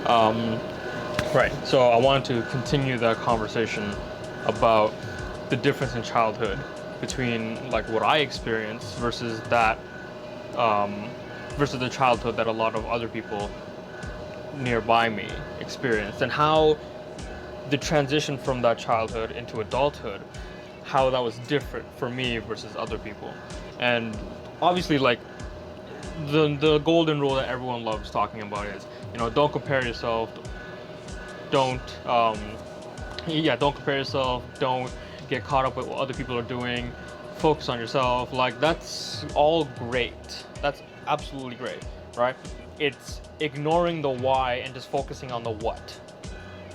Um, right. So I wanted to continue that conversation about the difference in childhood between like what I experienced um, versus the childhood that a lot of other people nearby me experienced, and how the transition from that childhood into adulthood, how that was different for me versus other people. And obviously, like the golden rule that everyone loves talking about is, don't compare yourself, don't don't compare yourself, don't get caught up with what other people are doing, focus on yourself. Like, that's all great, that's absolutely great, right? It's ignoring the why and just focusing on the what.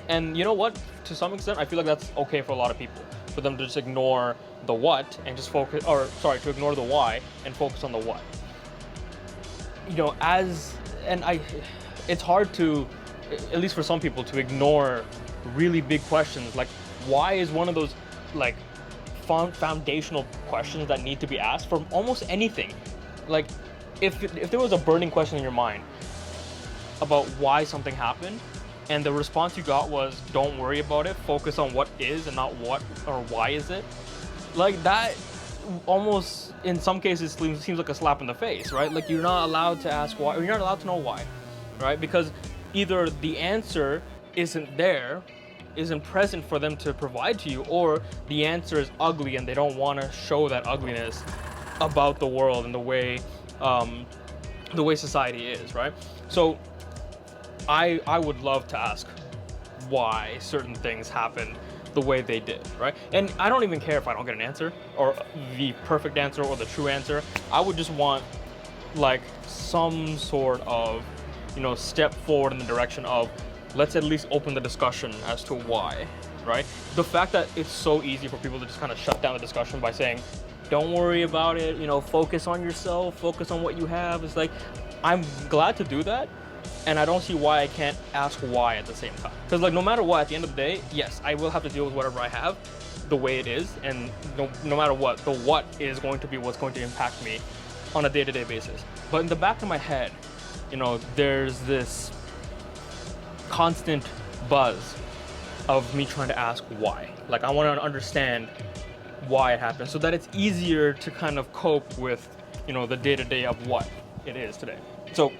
And you know what, to some extent I feel like that's okay for a lot of people, for them to just ignore the what and just focus, or sorry, to ignore the why and focus on the what. As and I It's hard to, at least for some people, to ignore really big questions. Like, why is one of those like foundational questions that need to be asked for almost anything. Like, if there was a burning question in your mind about why something happened, and the response you got was, don't worry about it, focus on what is and not what or why is it, like that almost in some cases seems like a slap in the face, right? Like, you're not allowed to ask why, or you're not allowed to know why, right? Because either the answer isn't present for them to provide to you, or the answer is ugly and they don't want to show that ugliness about the world and the way society is, right? So I would love to ask why certain things happen the way they did, right? And I don't even care if I don't get an answer, or the perfect answer, or the true answer. I would just want like some sort of, step forward in the direction of, let's at least open the discussion as to why, right? The fact that it's so easy for people to just kind of shut down the discussion by saying, don't worry about it, focus on yourself, focus on what you have. It's like, I'm glad to do that, and I don't see why I can't ask why at the same time. Because like, no matter what, at the end of the day, yes, I will have to deal with whatever I have the way it is, and no matter what, the what is going to be what's going to impact me on a day-to-day basis. But in the back of my head, there's this constant buzz of me trying to ask why. Like, I want to understand why it happened, so that it's easier to kind of cope with, the day-to-day of what it is today. So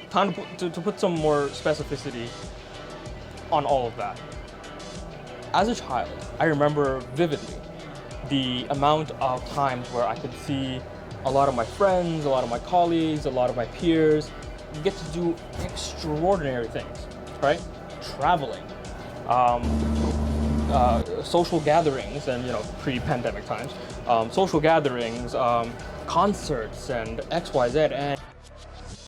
time to put some more specificity on all of that. As a child, I remember vividly the amount of times where I could see a lot of my friends, a lot of my colleagues, a lot of my peers get to do extraordinary things, right? Traveling, social gatherings, and pre-pandemic times, social gatherings, concerts, and XYZ, and